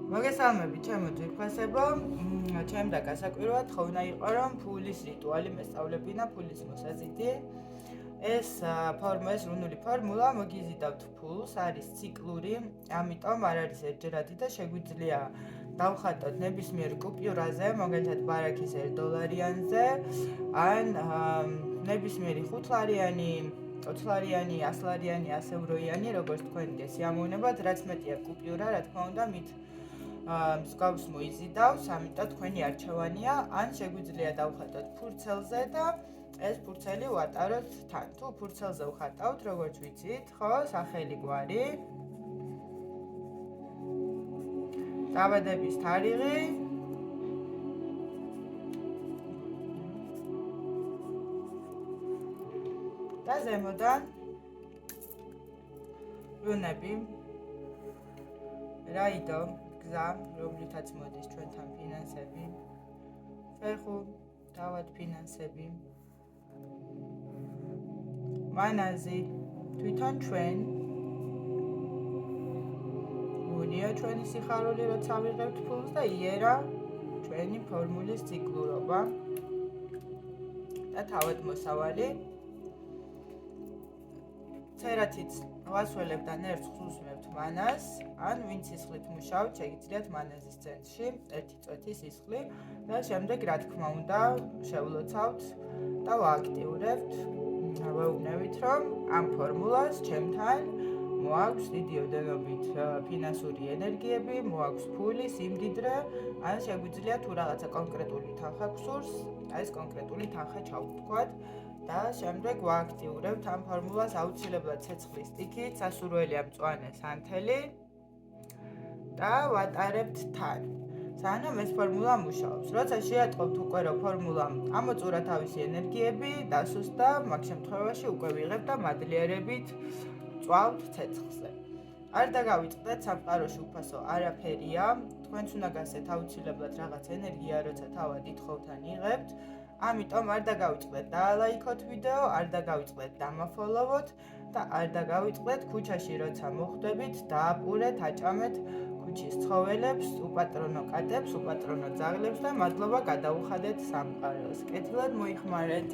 მოგესალმებით ჩემო ძვირფასებო, ჩემ და გასაკვირვად ხო უნდა იყო რომ ფულის რიტუალი მესწავლებინა ფულის მოსაზიდი. ეს რუნული ფორმულა მოგიზიდავთ ფულს, არის ციკლური, ამიტომ არ არის ერთჯერადი და შეგვიძლია დავხატოთ ნებისმიერ კუპიურაზე, მაგალითად ბარაქის $1 ან ნებისმიერი 5 ლარიანი, 20 ლარიანი, 100 ლარიანი, 100 ევროიანი, როგორც თქვენ გესიამოვნებათ, რაც მეტია კუპიურა, რა თქმა უნდა, მით მსგავს მოიზიდავს, ამიტომ თქვენი არჩევანია, ან შეგვიძლია დავხატოთ ფურცელზე და ეს ფურცელი ვატაროთ თან. თუ ფურცელზე ვხატავთ, როგორც ვიცით, ხო, სახელი გვარი, დაბადების თარიღი, და ზემოდან რუნები, რაიდო გზა, რომლითაც მოდის ჩვენთან ფინანსები, ფეხუ, თავად ფინანსები, მანაზი, თვითონ ჩვენ, უნია ჩვენი სიხარული, როცა ვიღებთ ფულს და იერა ჩვენი ფორმულის ციკლურობა და თავად მოსავალი. ცერათიც ვასველებ და ნერვს ხსუსმებთ მანას, ან ვინც სისხლით მუშაობთ, შეგიძლიათ მანაზის ცენტრში ერთი წვეთი სისხლი და შემდეგ, რა თქმა უნდა, შევლოცავთ და ვააქტიურებთ. ვეუბნებით, რომ ამ ფორმულას ჩემთან მოაქვს დიდი ოდენობით ფინანსური ენერგიები, მოაქვს ფული, სიმდიდრე, ან შეგვიძლია თუ რაღაცა კონკრეტული თანხა გსურს, ეს კონკრეტული თანხა ჩავთქვათ და შემდეგ ვააქტიურებთ ამ ფორმულას აუცილებლად ცეცხლის ტიქით, სასურველია მწვანე სანთელი და ვატარებთ თან. სანამ ეს ფორმულა მუშაობს. როცა შეატყობთ უკვე რომ ფორმულამ ამოწურა თავისი ენერგიები, დასუსტდა, მაგ შემთხვევაში უკვე ვიღებთ და მადლიერებით წვავთ ცეცხლზე. არ დაგავიწყდეთ, სამყაროში უფასო არაფერია, თქვენც უნდა გასცეთ აუცილებლად რაღაც ენერგია, როცა თავად ითხოვთ ან იღებთ. ამიტომ არ დაგავიწყდეთ დაალაიქოთ ვიდეო, არ დაგავიწყდეთ დამაფოლოვოთ და არ დაგავიწყდეთ ქუჩაში როცა მოხვდებით, დააპურეთ, აჭამეთ ქუჩის ცხოველებს, უპატრონო კატებს, უპატრონო ძაღლებს და მადლობა გადაუხადეთ სამყაროს. კეთილად მოიხმარეთ.